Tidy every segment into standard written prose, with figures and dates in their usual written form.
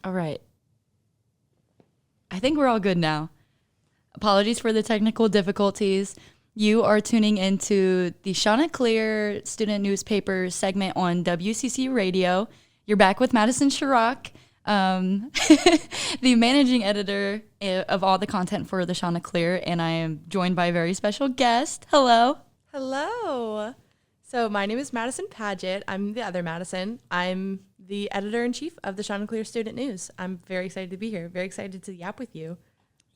All right. I think we're all good now. Apologies for the technical difficulties. You are tuning into the Chanticleer student newspaper segment on WCCU Radio. You're back with Madison Sharrock, the managing editor of all the content for the Chanticleer, and I am joined by a very special guest. Hello. Hello. So my name is Madisyn Padgett. I'm the other Madison. I'm the editor-in-chief of the Chanticleer Student News. I'm very excited to be here. Very excited to yap with you.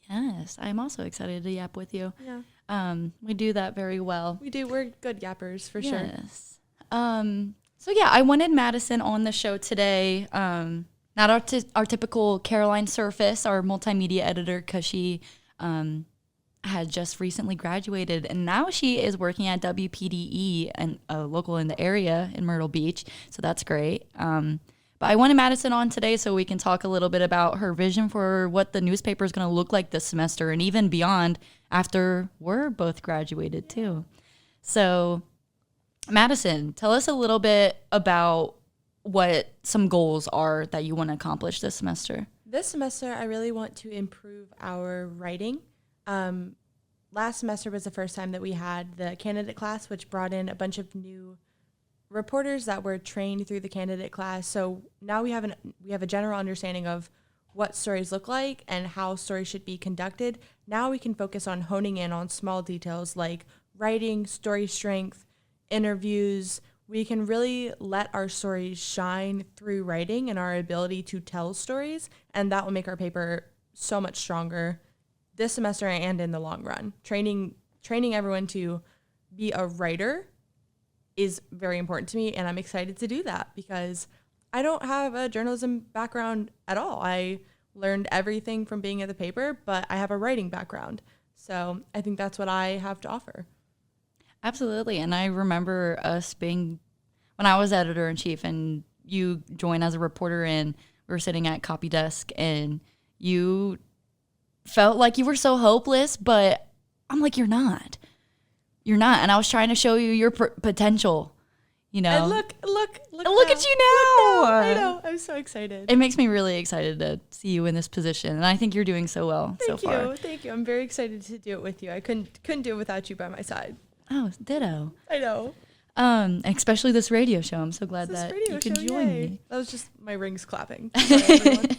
Yes, I'm also excited to yap with you. Yeah. We do that very well. We do. We're good yappers for sure. Yes. So yeah, I wanted Madison on the show today. Not our typical Caroline Surface, our multimedia editor, because she had just recently graduated, and now she is working at WPDE, and local in the area in Myrtle Beach. So that's great. But I wanted Madison on today so we can talk a little bit about her vision for what the newspaper is going to look like this semester and even beyond after we're both graduated too. So Madison, tell us a little bit about what some goals are that you want to accomplish this semester. This semester, I really want to improve our writing. Last semester was the first time that we had the candidate class, which brought in a bunch of new reporters that were trained through the candidate class. So now we have a general understanding of what stories look like and how stories should be conducted. Now we can focus on honing in on small details like writing, story strength, interviews. We can really let our stories shine through writing and our ability to tell stories, and that will make our paper so much stronger this semester and in the long run. Training everyone to be a writer is very important to me, and I'm excited to do that because I don't have a journalism background at all. I learned everything from being at the paper, but I have a writing background. So I think that's what I have to offer. Absolutely. And I remember us being, when I was editor-in-chief and you joined as a reporter and we were sitting at copy desk and you felt like you were so hopeless, but I'm like, you're not. You're not. And I was trying to show you your potential, you know. And look at you now. I know. I'm so excited. It makes me really excited to see you in this position. And I think you're doing so well so far. Thank you. I'm very excited to do it with you. I couldn't do it without you by my side. Oh, ditto. I know. Especially this radio show. I'm so glad that you could join me. That was just my rings clapping. Sorry, everyone.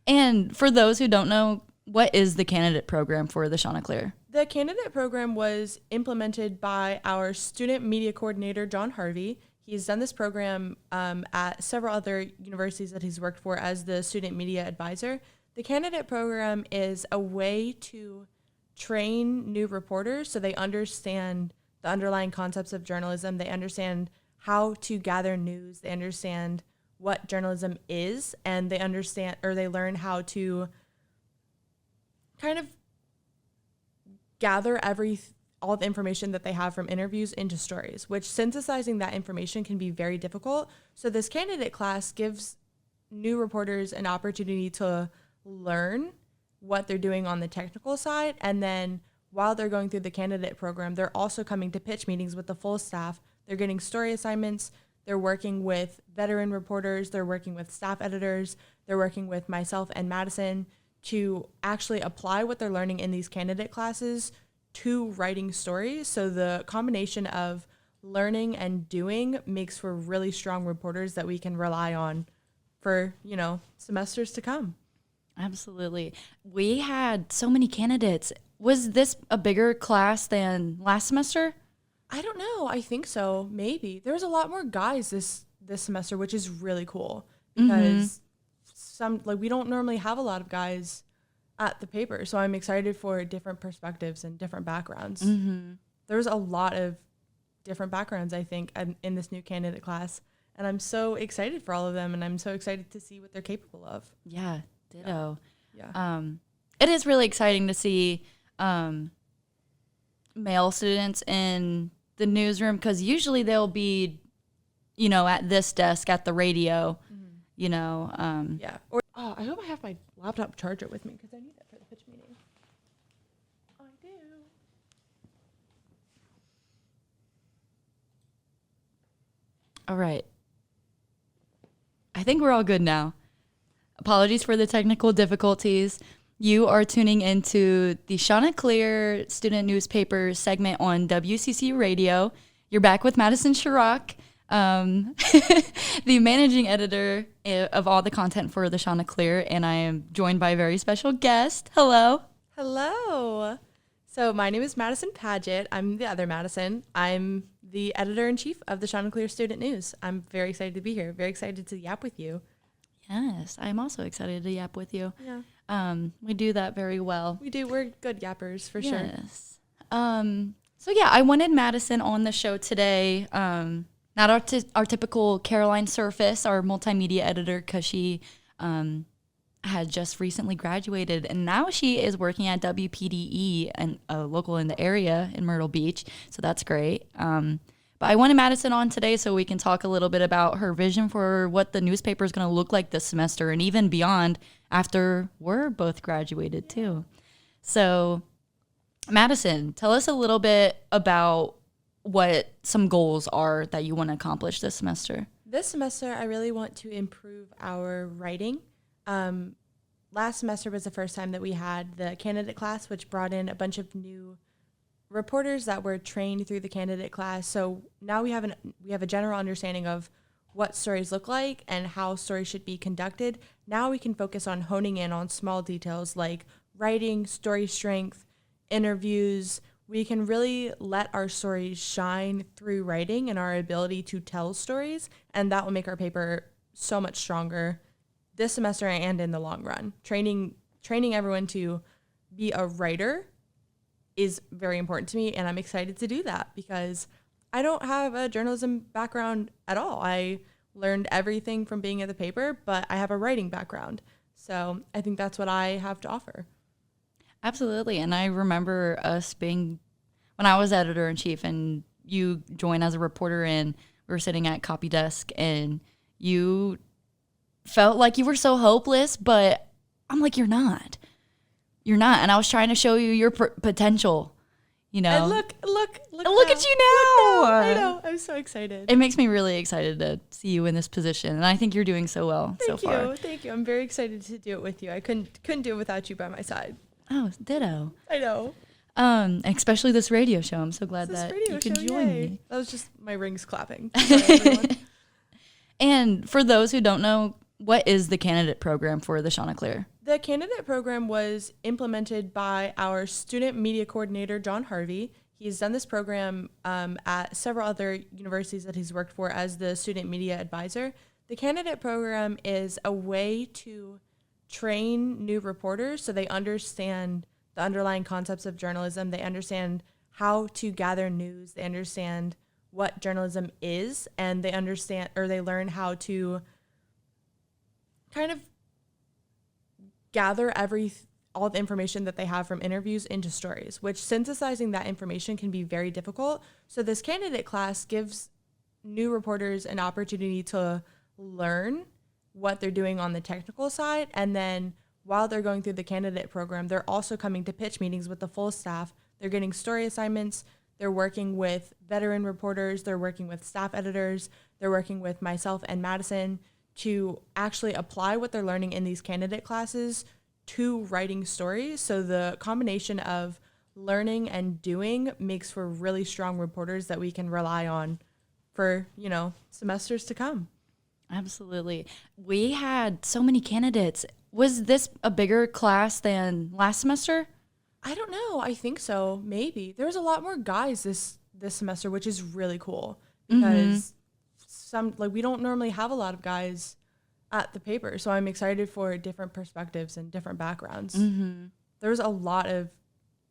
And for those who don't know, what is the candidate program for the Chanticleer? The candidate program was implemented by our student media coordinator, John Harvey. He's done this program at several other universities that he's worked for as the student media advisor. The candidate program is a way to train new reporters so they understand the underlying concepts of journalism. They understand how to gather news. They understand what journalism is, and they learn how to kind of gather all the information that they have from interviews into stories, which synthesizing that information can be very difficult. So this candidate class gives new reporters an opportunity to learn what they're doing on the technical side. And then while they're going through the candidate program, they're also coming to pitch meetings with the full staff. They're getting story assignments. They're working with veteran reporters. They're working with staff editors. They're working with myself and Madison to actually apply what they're learning in these candidate classes to writing stories. So the combination of learning and doing makes for really strong reporters that we can rely on for, semesters to come. Absolutely. We had so many candidates. Was this a bigger class than last semester? I don't know. I think so. Maybe. There was a lot more guys this semester, which is really cool because we don't normally have a lot of guys at the paper. So I'm excited for different perspectives and different backgrounds. Mm-hmm. There's a lot of different backgrounds, I think, in this new candidate class. And I'm so excited for all of them. And I'm so excited to see what they're capable of. Yeah, ditto. Yeah. It is really exciting to see male students in the newsroom because usually they'll be, at this desk at the radio, Yeah. Or I hope I have my laptop charger with me because I need it for the pitch meeting. I do. All right. I think we're all good now. apologies for the technical difficulties. You are tuning into the Chanticleer student newspaper segment on WCCU Radio. You're back with Madison Sharrock, the managing editor of all the content for the Chanticleer, and I am joined by a very special guest. Hello. Hello. So my name is Madisyn Padgett. I'm the other Madison. I'm the editor-in-chief of the Chanticleer Student News. I'm very excited to be here. Very excited to yap with you. Yes, I'm also excited to yap with you. Yeah. We do that very well. We do. We're good yappers for sure. Yes. So yeah, I wanted Madison on the show today. Not our typical Caroline Surface, our multimedia editor, because she had just recently graduated, and now she is working at WPDE, and local in the area in Myrtle Beach. So that's great. But I wanted Madison on today so we can talk a little bit about her vision for what the newspaper is going to look like this semester and even beyond after we're both graduated too. So Madison, tell us a little bit about what some goals are that you want to accomplish this semester. This semester, I really want to improve our writing. Last semester was the first time that we had the candidate class, which brought in a bunch of new reporters that were trained through the candidate class. So now we have a general understanding of what stories look like and how stories should be conducted. Now we can focus on honing in on small details like writing, story strength, interviews. We can really let our stories shine through writing and our ability to tell stories, and that will make our paper so much stronger this semester and in the long run. Training everyone to be a writer is very important to me, and I'm excited to do that because I don't have a journalism background at all. I learned everything from being at the paper, but I have a writing background. So I think that's what I have to offer. Absolutely. And I remember us being, when I was editor-in-chief and you joined as a reporter, and we were sitting at copy desk, and you felt like you were so hopeless, but I'm like, you're not. You're not. And I was trying to show you your potential, you know. And look at you now. I know. I'm so excited. It makes me really excited to see you in this position. And I think you're doing so well so far. Thank you. I'm very excited to do it with you. I couldn't do it without you by my side. Oh, ditto. I know. Especially this radio show. I'm so glad that you can join me. That was just my rings clapping. Sorry, everyone. And for those who don't know, what is the candidate program for the Chanticleer? The candidate program was implemented by our student media coordinator, John Harvey. He's done this program at several other universities that he's worked for as the student media advisor. The candidate program is a way to train new reporters so they understand the underlying concepts of journalism. They understand how to gather news. They understand what journalism is, and they learn how to kind of gather all the information that they have from interviews into stories, which synthesizing that information can be very difficult. So this candidate class gives new reporters an opportunity to learn what they're doing on the technical side. And then while they're going through the candidate program, they're also coming to pitch meetings with the full staff. They're getting story assignments. They're working with veteran reporters. They're working with staff editors. They're working with myself and Madison to actually apply what they're learning in these candidate classes to writing stories. So the combination of learning and doing makes for really strong reporters that we can rely on for, semesters to come. Absolutely. We had so many candidates. Was this a bigger class than last semester? I don't know. I think so. Maybe. There was a lot more guys this semester, which is really cool because we don't normally have a lot of guys at the paper. So I'm excited for different perspectives and different backgrounds. Mm-hmm. There's a lot of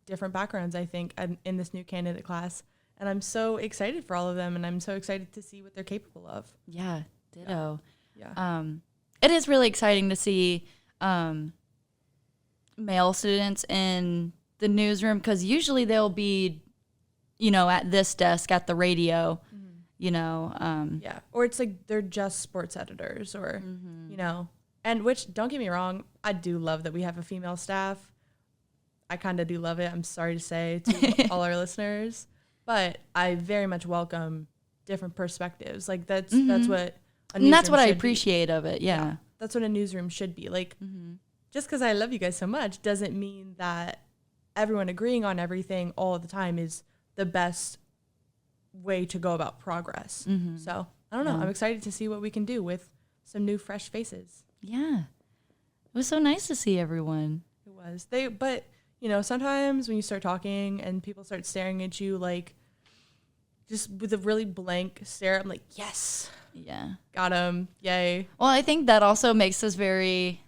different backgrounds, I think, in this new candidate class. And I'm so excited for all of them. And I'm so excited to see what they're capable of. Yeah, ditto. Yeah. It is really exciting to see male students in the newsroom, because usually they'll be, at this desk at the radio, yeah. Or it's like they're just sports editors or, and which, don't get me wrong, I do love that we have a female staff. I kind of do love it. I'm sorry to say to all our listeners, but I very much welcome different perspectives. Like that's what a and that's newsroom what I should appreciate be. of it. Yeah. that's what a newsroom should be. Like, just because I love you guys so much doesn't mean that everyone agreeing on everything all the time is the best way to go about progress. So I don't know. I'm excited to see what we can do with some new fresh faces. Yeah. It was so nice to see everyone. It was. But you know, sometimes when you start talking and people start staring at you like just with a really blank stare, I'm like, yes. Yeah. Got him. Yay. Well, I think that also makes us very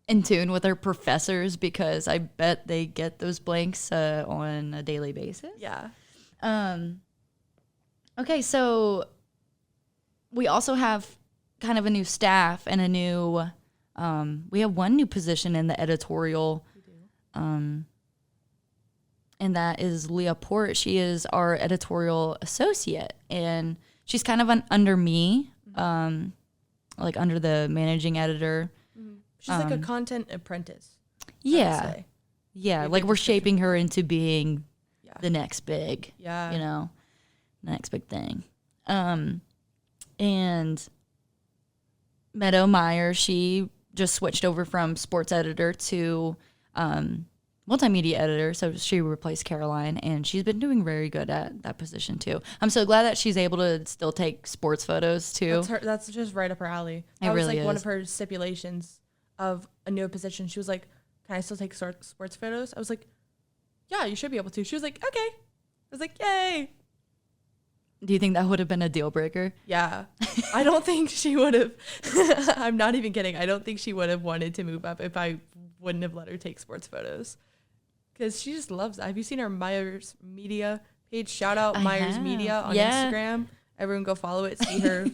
in tune with our professors, because I bet they get those blanks on a daily basis. Yeah. Okay, so we also have kind of a new staff and a new, we have one new position in the editorial. We do. And that is Leah Port. She is our editorial associate, and she's kind of under me, like under the managing editor. She's like a content apprentice. Yeah. Yeah, like we're shaping her into being the next big, you know, next big thing. And Meadow Meyer, she just switched over from sports editor to multimedia editor, so she replaced Caroline, and she's been doing very good at that position too. I'm so glad that she's able to still take sports photos too. That's just right up her alley. That was like one of her stipulations of a new position. She was like, "Can I still take sports photos?" I was like, "Yeah, you should be able to." She was like, "Okay." I was like, "Yay!" Do you think that would have been a deal breaker? Yeah, I don't think she would have. I'm not even kidding. I don't think she would have wanted to move up if I wouldn't have let her take sports photos. Because she just loves it. Have you seen her Myers Media page? Shout out Myers Media on Instagram. Everyone go follow it. See her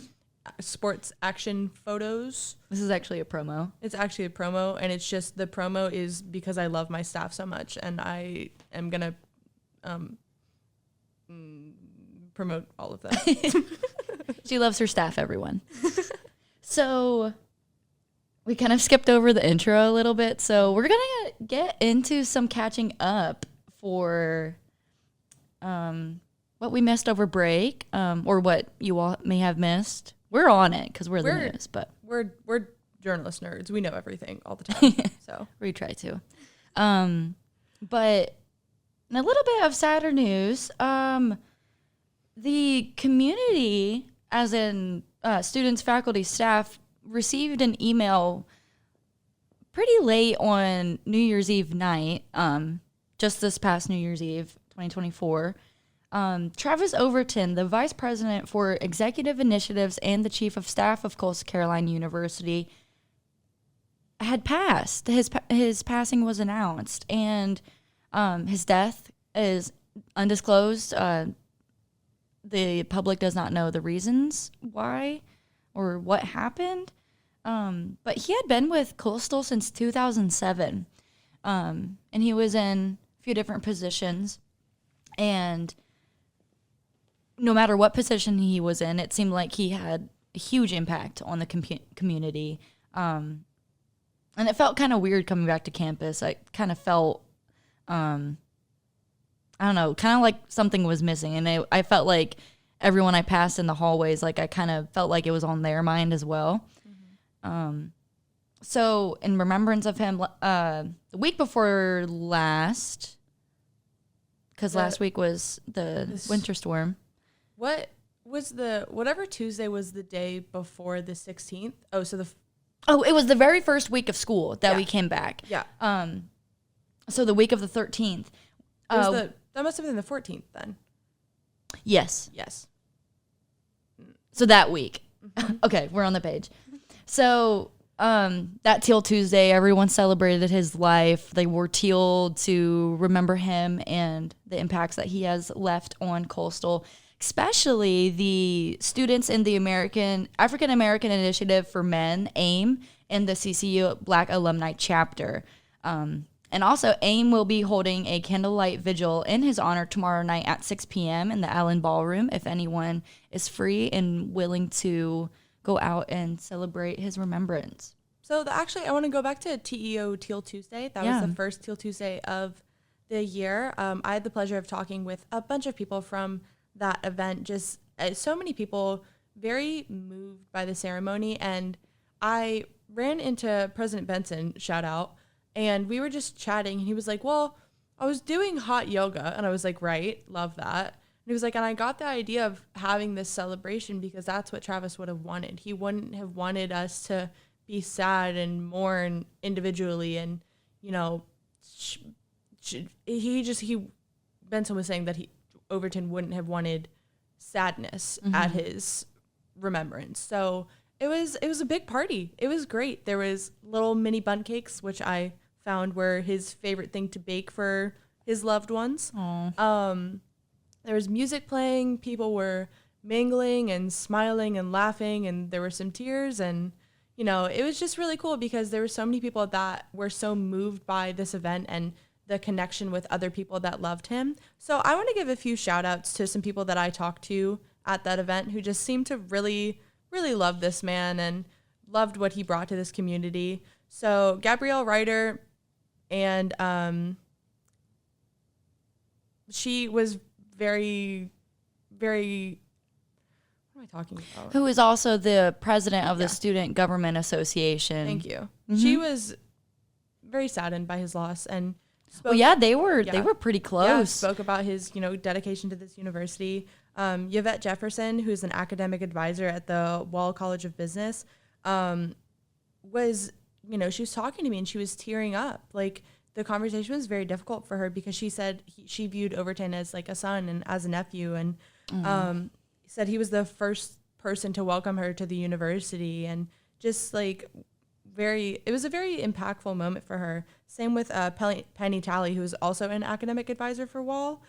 sports action photos. This is actually a promo. It's actually a promo, and it's just the promo is because I love my staff so much, and I am going to promote all of them. She loves her staff, everyone. So we kind of skipped over the intro a little bit, so we're gonna get into some catching up for what we missed over break, or what you all may have missed. We're on it because we're the news, but we're journalist nerds. We know everything all the time, so we try to. But in a little bit of sadder news, the community, as in students, faculty, staff, received an email pretty late on New Year's Eve night, just this past New Year's Eve, 2024. Travis Overton, the Vice President for Executive Initiatives and the Chief of Staff of Coastal Carolina University, had passed. His passing was announced, and his death is undisclosed. The public does not know the reasons why or what happened. But he had been with Coastal since 2007. And he was in a few different positions. And no matter what position he was in, it seemed like he had a huge impact on the community. And it felt kind of weird coming back to campus. I kind of felt, I don't know, kind of like something was missing. And I felt like everyone I passed in the hallways, like I kind of felt like it was on their mind as well. So in remembrance of him, the week before last, because last week was the winter storm. What was whatever Tuesday was the day before the 16th? Oh, so it was the very first week of school that we came back. Yeah. So the week of the 13th. That must have been the 14th then. Yes. Yes. So that week. Okay, we're on the page. So that Teal Tuesday, everyone celebrated his life. They wore teal to remember him and the impacts that he has left on Coastal, especially the students in the African American Initiative for Men, AIM, and the CCU Black Alumni Chapter. And also, AIM will be holding a candlelight vigil in his honor tomorrow night at 6 p.m. in the Allen Ballroom, if anyone is free and willing to go out and celebrate his remembrance. So actually, I want to go back to TEO Teal Tuesday. That was the first Teal Tuesday of the year. I had the pleasure of talking with a bunch of people from that event. Just so many people very moved by the ceremony, and I ran into President Benson, shout out, and we were just chatting. And he was like, well, I was doing hot yoga. And I was like, right, love that. And he was like, and I got the idea of having this celebration because that's what Travis would have wanted. He wouldn't have wanted us to be sad and mourn individually. And, you know, Benson was saying that Overton wouldn't have wanted sadness at his remembrance. So it was a big party. It was great. There was little mini bundt cakes, which I found were his favorite thing to bake for his loved ones. There was music playing. People were mingling and smiling and laughing, and there were some tears. And, you know, it was just really cool because there were so many people that were so moved by this event and the connection with other people that loved him. So I want to give a few shout outs to some people that I talked to at that event who just seemed to really, really love this man and loved what he brought to this community. So Gabrielle Ryder, and she was very, very, what am I talking about? Who is also the president of the Student Government Association. Thank you. She was very saddened by his loss and spoke, they were pretty close. Yeah, spoke about his, dedication to this university. Yvette Jefferson, who's an academic advisor at the Wall College of Business, was, she was talking to me and she was tearing up. Like, the conversation was very difficult for her because she said she viewed Overton as like a son and as a nephew, and said he was the first person to welcome her to the university, and just like it was a very impactful moment for her. Same with Penny Talley, who was also an academic advisor for Wall.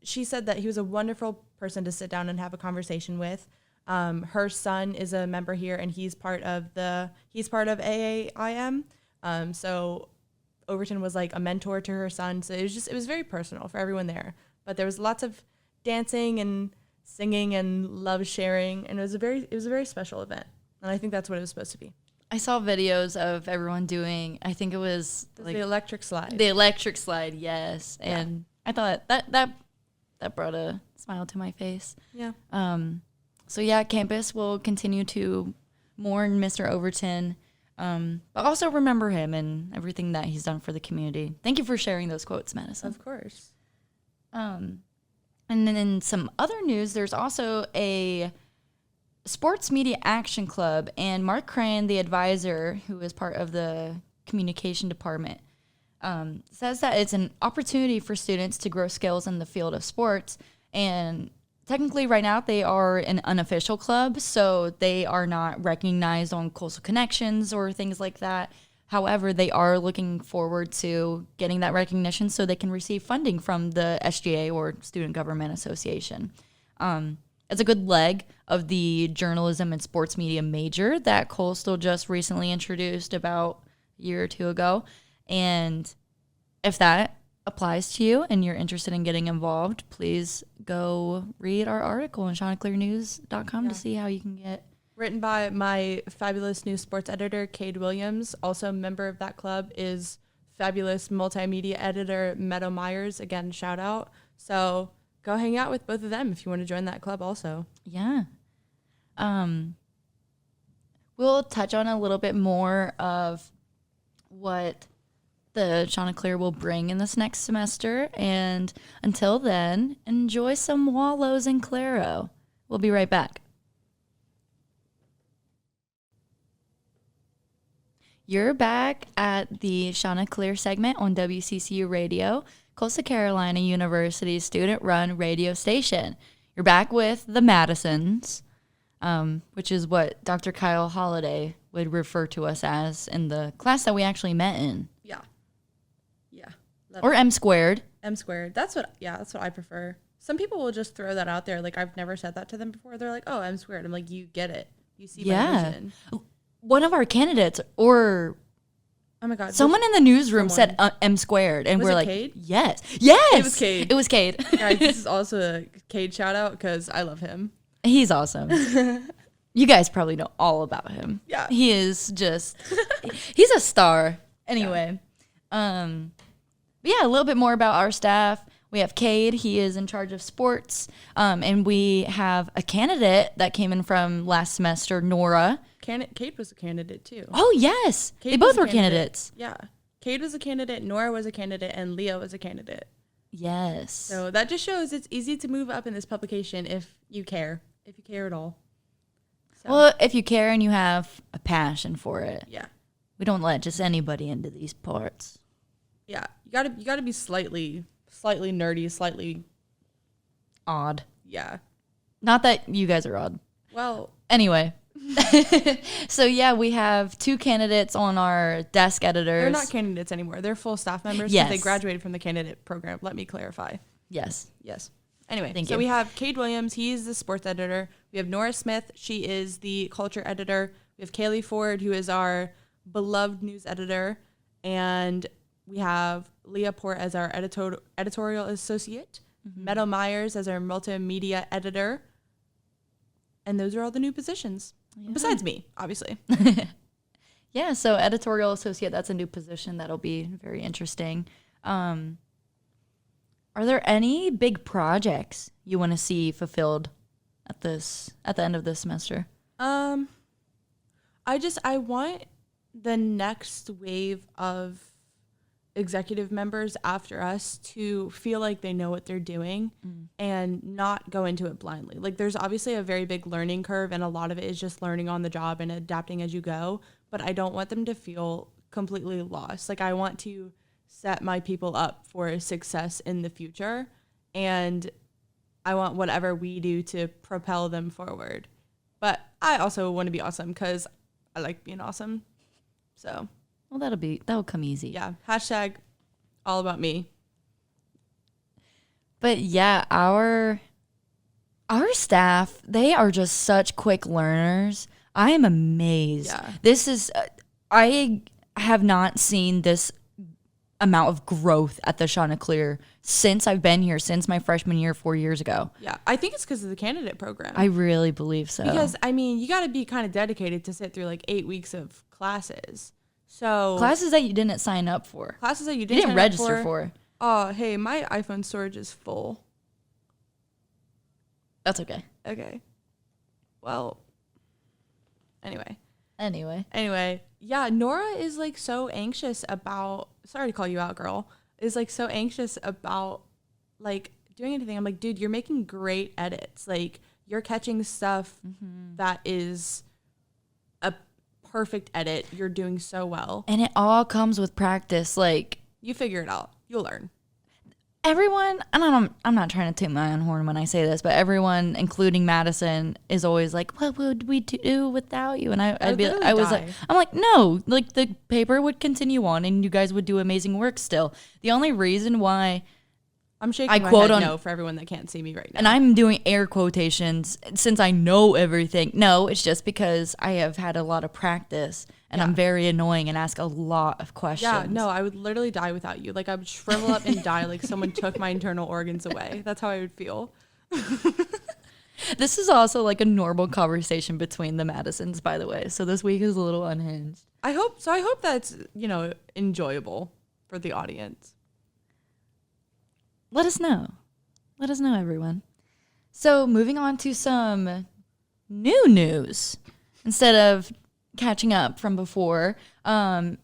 She said that he was a wonderful person to sit down and have a conversation with. Her son is a member here, and he's part of AAIM. So Overton was like a mentor to her son. So it was very personal for everyone there. But there was lots of dancing and singing and love sharing, and it was a very special event. And I think that's what it was supposed to be. I saw videos of everyone doing, I think it was like the electric slide. The electric slide, yes. Yeah. And I thought that brought a smile to my face. Yeah. So yeah, campus will continue to mourn Mr. Overton, but also remember him and everything that he's done for the community. Thank you for sharing those quotes, Madison. Of course. And then in some other news, there's also a Sports Media Action Club, and Mark Crane, the advisor, who is part of the communication department, says that it's an opportunity for students to grow skills in the field of sports. And technically right now they are an unofficial club, so they are not recognized on Coastal Connections or things like that. However, they are looking forward to getting that recognition so they can receive funding from the SGA or Student Government Association. It's a good leg of the journalism and sports media major that Coastal just recently introduced about a year or two ago. And if that applies to you and you're interested in getting involved, please go read our article on chanticleernews.com to see how you can get. Written by my fabulous new sports editor, Cade Williams. Also a member of that club is fabulous multimedia editor, Meadow Myers. Again, shout out. So go hang out with both of them if you want to join that club also. Yeah. We'll touch on a little bit more of what the Chanticleer will bring in this next semester. And until then, enjoy some Wallows and Claro. We'll be right back. You're back at the Chanticleer segment on WCCU Radio, Coastal Carolina University's student-run radio station. You're back with the Madisons, which is what Dr. Kyle Holliday would refer to us as in the class that we actually met in. Yeah. Or M squared. M squared. That's what I prefer. Some people will just throw that out there. Like, I've never said that to them before. They're like, oh, M squared. I'm like, you get it. You see my vision. One of our candidates, or oh my God, someone in the newsroom said M squared, and we're like, Cade? Yes, it was Cade. Guys, this is also a Cade shout out because I love him. He's awesome. You guys probably know all about him. Yeah, he is just he's a star. Anyway, but yeah, a little bit more about our staff. We have Cade. He is in charge of sports. And we have a candidate that came in from last semester, Nora. Cade was a candidate too. Oh, yes. Cade they both was a were candidate. candidates. Yeah. Cade was a candidate, Nora was a candidate, and Leah was a candidate. Yes. So that just shows it's easy to move up in this publication if you care at all. So, Well, if you care and you have a passion for it. yeah. We don't let just anybody into these parts. Yeah. You gotta be slightly nerdy, slightly Odd. yeah. Not that you guys are odd. Well, Anyway. So, yeah, we have 2 candidates on our desk editors. they're not candidates anymore. They're full staff members Yes. because they graduated from the candidate program. Let me clarify. Yes. Yes. Anyway, Thank so you. we have Cade Williams. He's the sports editor. We have Nora Smith. She is the culture editor. We have Kaylee Ford, who is our beloved news editor. And we have Leah Port as our editorial associate. Meadow Myers as our multimedia editor. And those are all the new positions. Yeah. Besides me, obviously. Yeah, so editorial associate, that's a new position. That'll be very interesting. Are there any big projects you want to see fulfilled at the end of this semester? I want the next wave of executive members after us to feel like they know what they're doing and not go into it blindly. Like, there's obviously a very big learning curve, and a lot of it is just learning on the job and adapting as you go. But I don't want them to feel completely lost. Like, I want to set my people up for success in the future, and I want whatever we do to propel them forward. But I also want to be awesome because I like being awesome. So, Well, that'll come easy. yeah, hashtag all about me. But yeah, our staff, they are just such quick learners. I am amazed. Yeah. This is, I have not seen this amount of growth at the Chanticleer since I've been here, since my freshman year 4 years ago. Yeah, I think it's because of the candidate program. I really believe so. Because, I mean, you got to be kind of dedicated to sit through like 8 weeks of classes. So Classes that you didn't sign up for. classes that you You didn't didn't sign up register for. Oh, hey, my iPhone storage is full. That's okay. Okay. Well, anyway, Anyway. yeah, Nora is like so anxious about, sorry to call you out, girl, is like so anxious about like doing anything. I'm like, dude, you're making great edits. Like, you're catching stuff that is a perfect edit. You're doing so well. And it all comes with practice. Like, You figure it out. You'll learn. everyone, and I'm not trying to toot my own horn when I say this, but everyone, including Madison, is always like, "What would we do without you?" And I'm like, no, like the paper would continue on, and you guys would do amazing work still. The only reason why, I'm shaking I my quote head on- no for everyone that can't see me right now. and I'm doing air quotations since I know everything. No, it's just because I have had a lot of practice, and I'm very annoying and ask a lot of questions. Yeah, no, I would literally die without you. Like, I would shrivel up and die like someone took my internal organs away. That's how I would feel. This is also like a normal conversation between the Madisons, by the way. So this week is a little unhinged. I hope that's, enjoyable for the audience. Let us know. Let us know, everyone. So moving on to some new news instead of catching up from before. And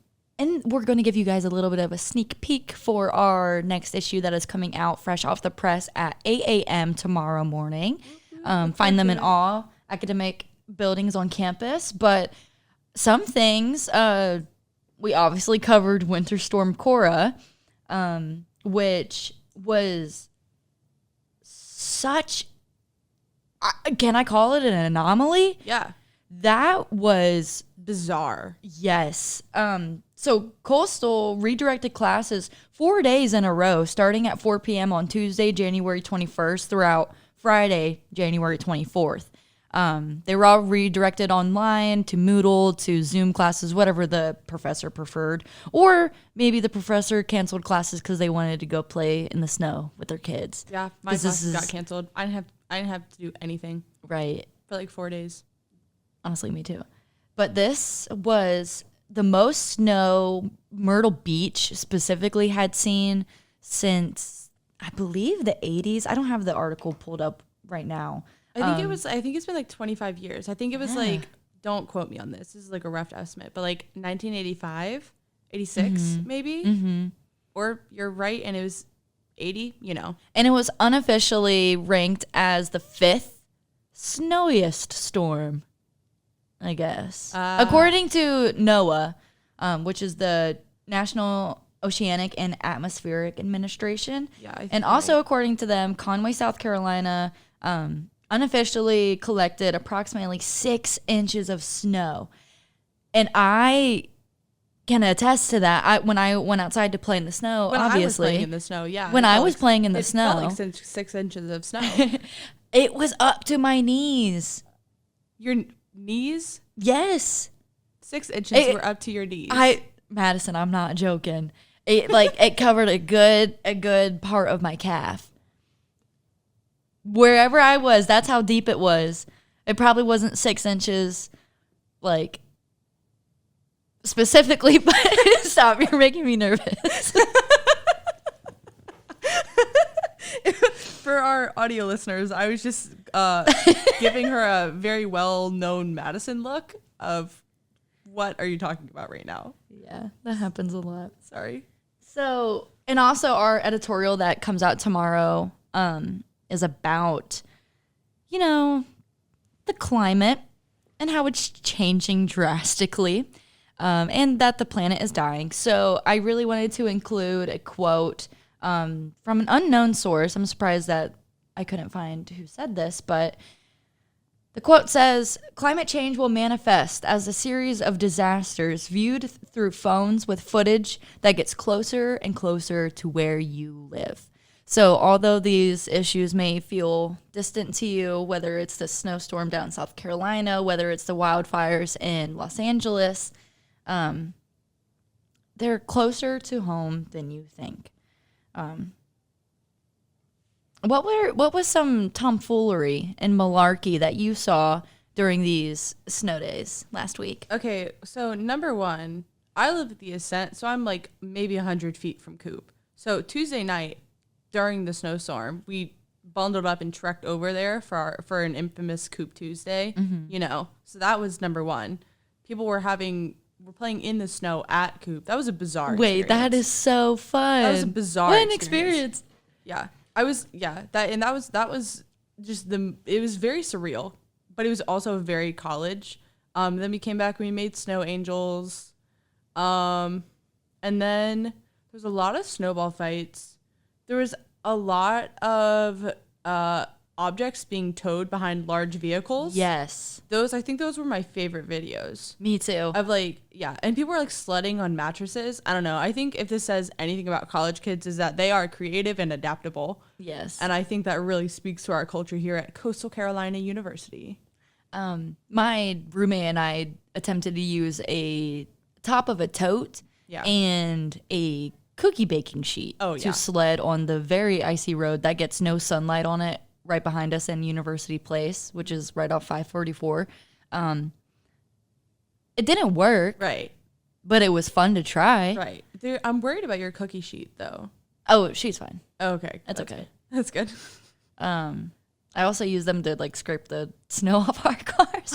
we're going to give you guys a little bit of a sneak peek for our next issue that is coming out fresh off the press at 8 a.m. tomorrow morning. Find them in all academic buildings on campus. But some things, we obviously covered Winter Storm Cora, which was such, can I call it an anomaly? Yeah. That was Bizarre. yes. So Coastal redirected classes 4 days in a row, starting at 4 p.m. on Tuesday, January 21st, throughout Friday, January 24th. They were all redirected online to Moodle, to Zoom classes, whatever the professor preferred. Or maybe the professor canceled classes because they wanted to go play in the snow with their kids. Yeah, my 'Cause classes this got is- canceled. I didn't have to do anything Right. for like 4 days. Honestly, me too. But this was the most snow Myrtle Beach specifically had seen since, I believe, the 80s. I don't have the article pulled up right now. I think it's been like 25 years. I think it was like don't quote me on this. This is like a rough estimate, but like 1985, 86 maybe. Or you're right, and it was 80, And it was unofficially ranked as the 5th snowiest storm, I guess. According to NOAA, which is the National Oceanic and Atmospheric Administration. Yeah, and also according to them, Conway, South Carolina, unofficially collected approximately 6 inches of snow. And I can attest to that. When I went outside to play in the snow, when obviously. I was playing in the snow, yeah. When I was playing in the snow. It felt like 6 inches of snow. It was up to my knees. Your knees? Yes. 6 inches were up to your knees. Madison, I'm not joking. It covered a good part of my calf. Wherever I was, that's how deep it was. It probably wasn't 6 inches, like, specifically, but stop, you're making me nervous. For our audio listeners, I was just giving her a very well-known Madison look of what are you talking about right now? Yeah, that happens a lot. Sorry. So, and also our editorial that comes out tomorrow is about, the climate and how it's changing drastically and that the planet is dying. So I really wanted to include a quote from an unknown source. I'm surprised that I couldn't find who said this, but the quote says, "Climate change will manifest as a series of disasters viewed through phones with footage that gets closer and closer to where you live." So although these issues may feel distant to you, whether it's the snowstorm down in South Carolina, whether it's the wildfires in Los Angeles, they're closer to home than you think. What was some tomfoolery and malarkey that you saw during these snow days last week? Okay, so number one, I live at the Ascent, so I'm like maybe 100 feet from Coop. So Tuesday night during the snowstorm, we bundled up and trekked over there for an infamous Coop Tuesday. So that was number one. People were playing in the snow at Coop. That was a bizarre experience. That is so fun. That was a bizarre What an experience. Yeah. That was just it was very surreal, but it was also very college. Then we came back and we made snow angels. And then there was a lot of snowball fights. There was a lot of objects being towed behind large vehicles. Yes. I think those were my favorite videos. Me too. Of and people were like sledding on mattresses. I don't know. I think if this says anything about college kids is that they are creative and adaptable. Yes. And I think that really speaks to our culture here at Coastal Carolina University. My roommate and I attempted to use a top of a tote and a cookie baking sheet to sled on the very icy road that gets no sunlight on it right behind us in University Place, which is right off 544. It didn't work. Right. But it was fun to try. Right. I'm worried about your cookie sheet, though. Oh, she's fine. Oh, okay. That's okay. That's good. I also use them to scrape the snow off our cars.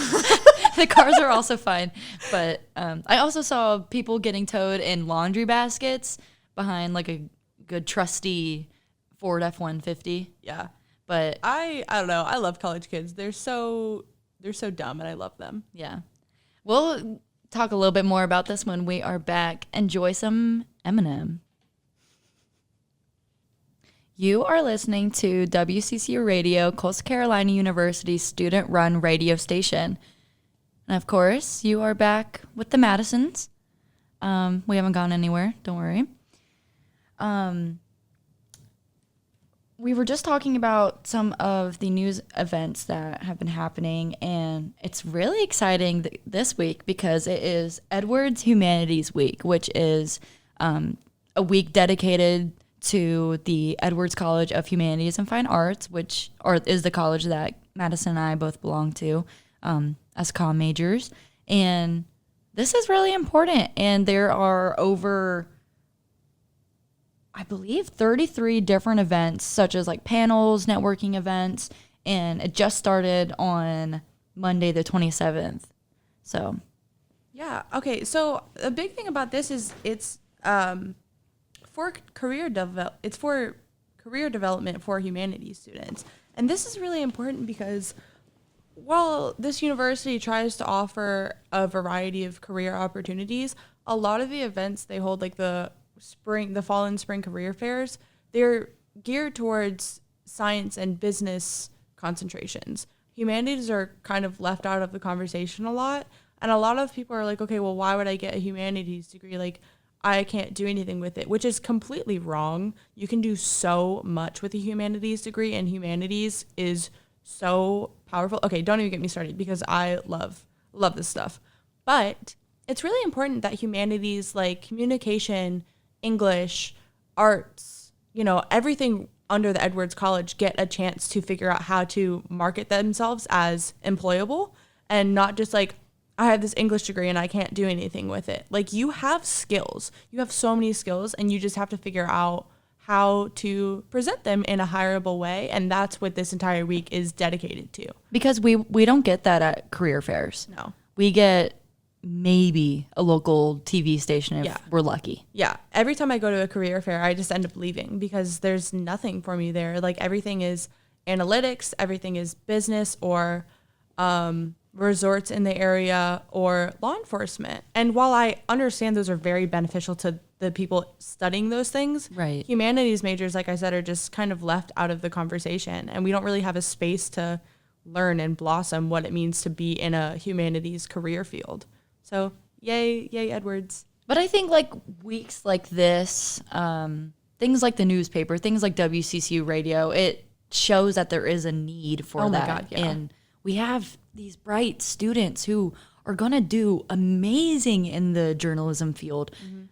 The cars are also fine. But I also saw people getting towed in laundry baskets behind a good trusty Ford F-150. Yeah. But I don't know. I love college kids. They're so dumb and I love them. Yeah. We'll talk a little bit more about this when we are back. Enjoy some Eminem. You are listening to WCCU Radio, Coastal Carolina University's student-run radio station. And of course, you are back with the Madisons. We haven't gone anywhere. Don't worry. We were just talking about some of the news events that have been happening, and it's really exciting this week because it is Edwards Humanities Week, which is a week dedicated to the Edwards College of Humanities and Fine Arts, which is the college that Madison and I both belong to as comm majors. And this is really important, and there are over, I believe, 33 different events, such as panels, networking events, and it just started on Monday the 27th. So, yeah. Okay. So a big thing about this is it's for career development for humanities students. And this is really important because while this university tries to offer a variety of career opportunities, a lot of the events they hold, like the fall and spring career fairs, they're geared towards science and business concentrations. Humanities are kind of left out of the conversation a lot. And a lot of people are like, okay, well, why would I get a humanities degree? Like, I can't do anything with it, which is completely wrong. You can do so much with a humanities degree, and humanities is so powerful. Okay, don't even get me started because I love this stuff. But it's really important that humanities like communication, English, arts, everything under the Edwards College get a chance to figure out how to market themselves as employable and not just like, I have this English degree and I can't do anything with it. Like, you have skills. You have so many skills, and you just have to figure out how to present them in a hireable way. And that's what this entire week is dedicated to. because we don't get that at career fairs. No. We get maybe a local TV station if we're lucky. Yeah. Every time I go to a career fair, I just end up leaving because there's nothing for me there. Like, everything is analytics, everything is business or resorts in the area or law enforcement. And while I understand those are very beneficial to the people studying those things, Right. humanities majors, like I said, are just kind of left out of the conversation. And we don't really have a space to learn and blossom what it means to be in a humanities career field. So yay Edwards. But I think like weeks like this, things like the newspaper, things like WCCU Radio, it shows that there is a need for Oh my that. God, yeah. And we have these bright students who are going to do amazing in the journalism field. Mm-hmm.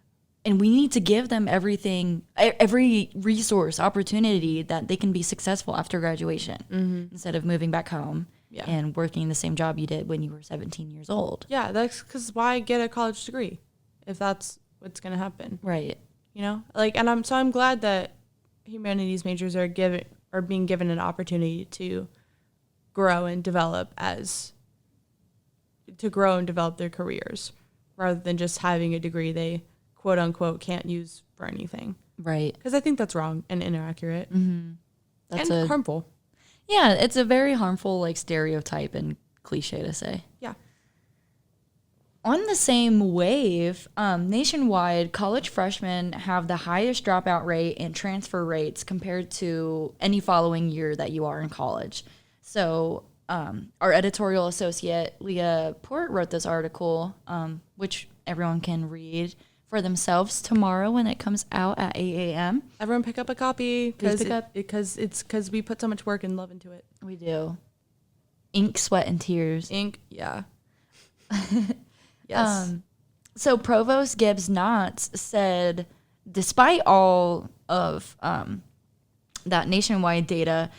And we need to give them everything, every resource, opportunity that they can be successful after graduation instead of moving back home and working the same job you did when you were 17 years old. Yeah, that's because why get a college degree if that's what's going to happen? Right. Like, and I'm glad that humanities majors are being given an opportunity to grow and develop their careers rather than just having a degree they quote unquote can't use for anything. Right. Because I think that's wrong and inaccurate and harmful. Yeah, it's a very harmful like stereotype and cliche to say. Yeah. On the same wave, nationwide, college freshmen have the highest dropout rate and transfer rates compared to any following year that you are in college. So our editorial associate, Leah Port, wrote this article, which everyone can read for themselves tomorrow when it comes out at 8 a.m. Everyone pick up a copy because we put so much work and love into it. We do. Ink, sweat, and tears. Ink, yeah. Yes. So Provost Gibbs Knotts said, despite all of that nationwide data,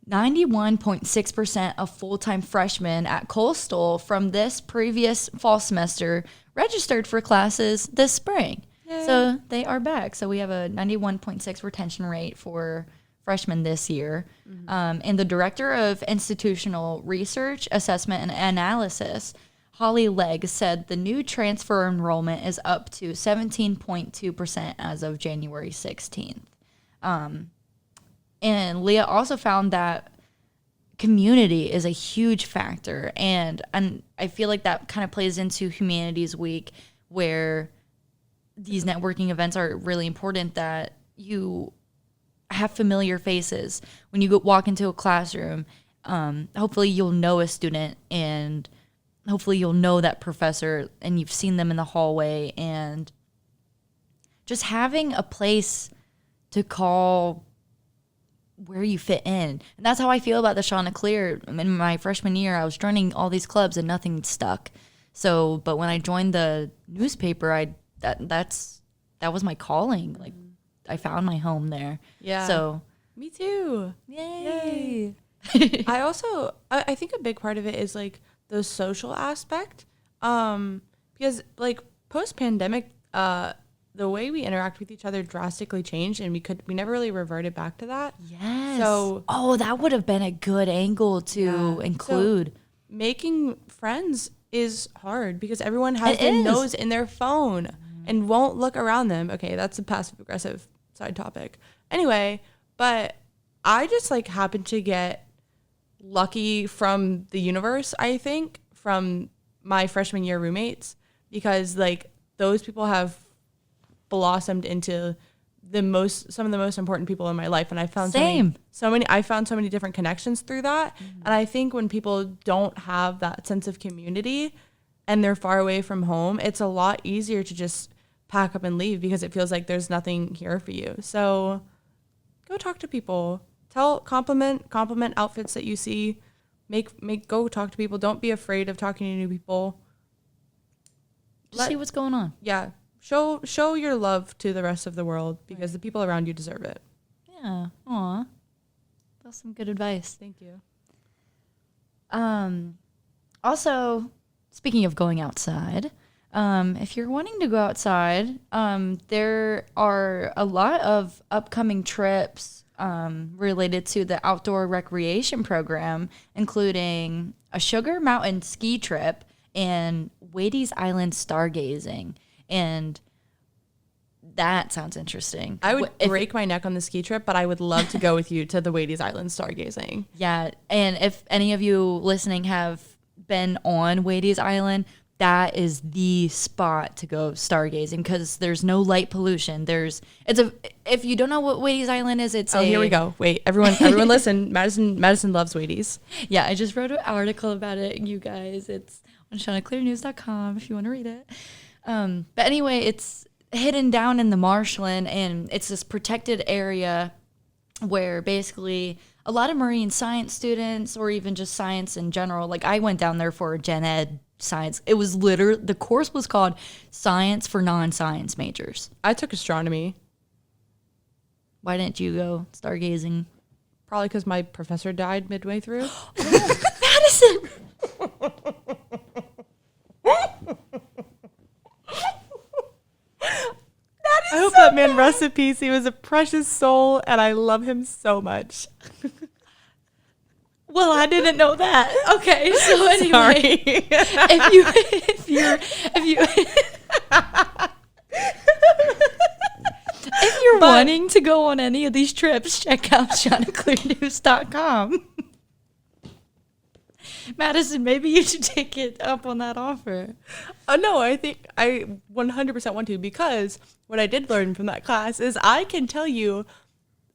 91.6% of full-time freshmen at Coastal from this previous fall semester registered for classes this spring. Yay. So they are back. So we have a 91.6 retention rate for freshmen this year. Mm-hmm. And the director of institutional research, assessment, and analysis, Holly Legg, said the new transfer enrollment is up to 17.2% as of January 16th. And Leah also found that community is a huge factor. And I feel like that kind of plays into Humanities Week, where these networking events are really important, that you have familiar faces. When you walk into a classroom, hopefully you'll know a student, and hopefully you'll know that professor, and you've seen them in the hallway. And just having a place to call where you fit in. And that's how I feel about the Chanticleer. In my freshman year, I was joining all these clubs and nothing stuck. So, but when I joined the newspaper, that was my calling. Like, I found my home there. Yeah. So, me too. Yay. I think a big part of it is like the social aspect. Because like post-pandemic, the way we interact with each other drastically changed, and we never really reverted back to that. Yes. So, that would have been a good angle to include. So making friends is hard because everyone has their nose in their phone and won't look around them. Okay, that's a passive aggressive side topic. Anyway, but I just like happened to get lucky from the universe, I think, from my freshman year roommates, because like those people have blossomed into some of the most important people in my life, and I found so many different connections through that. And I think when people don't have that sense of community and they're far away from home, it's a lot easier to just pack up and leave because it feels like there's nothing here for you. So go talk to people. Compliment outfits that you see. Go talk to people. Don't be afraid of talking to new people. Just see what's going on. Yeah. Show your love to the rest of the world because the people around you deserve it. Yeah. Aw. That's some good advice. Thank you. Also, speaking of going outside, if you're wanting to go outside, there are a lot of upcoming trips related to the outdoor recreation program, including a Sugar Mountain ski trip and Wadey's Island stargazing. And that sounds interesting. I would break my neck on the ski trip, but I would love to go with you to the Wadey's Island stargazing. Yeah, and if any of you listening have been on Wadey's Island, that is the spot to go stargazing because there's no light pollution. If you don't know what Wadey's Island is, here we go. Wait, everyone listen. Madison loves Wadey's. Yeah, I just wrote an article about it, you guys. It's on chanticleernews.com if you want to read it. But anyway, it's hidden down in the marshland, and it's this protected area where basically a lot of marine science students, or even just science in general, like I went down there for gen ed science. It was the course was called Science for Non-Science Majors. I took astronomy. Why didn't you go stargazing? Probably because my professor died midway through. Madison! I hope that man rests in peace. He was a precious soul, and I love him so much. Well, I didn't know that. Okay, so anyway, if you're wanting to go on any of these trips, check out chanticleernews.com. Madison, maybe you should take it up on that offer. No, I think I 100% want to, because what I did learn from that class is I can tell you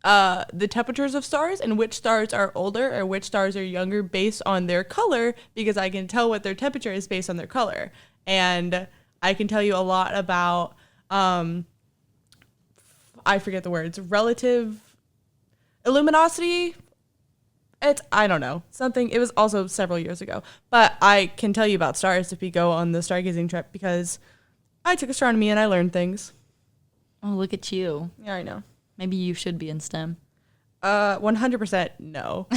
the temperatures of stars and which stars are older or which stars are younger based on their color, because I can tell what their temperature is based on their color. And I can tell you a lot about, I forget the words, relative luminosity. I don't know, something. It was also several years ago, but I can tell you about stars if we go on the stargazing trip because I took astronomy and I learned things. Oh, look at you. Yeah, I know. Maybe you should be in STEM. 100% no.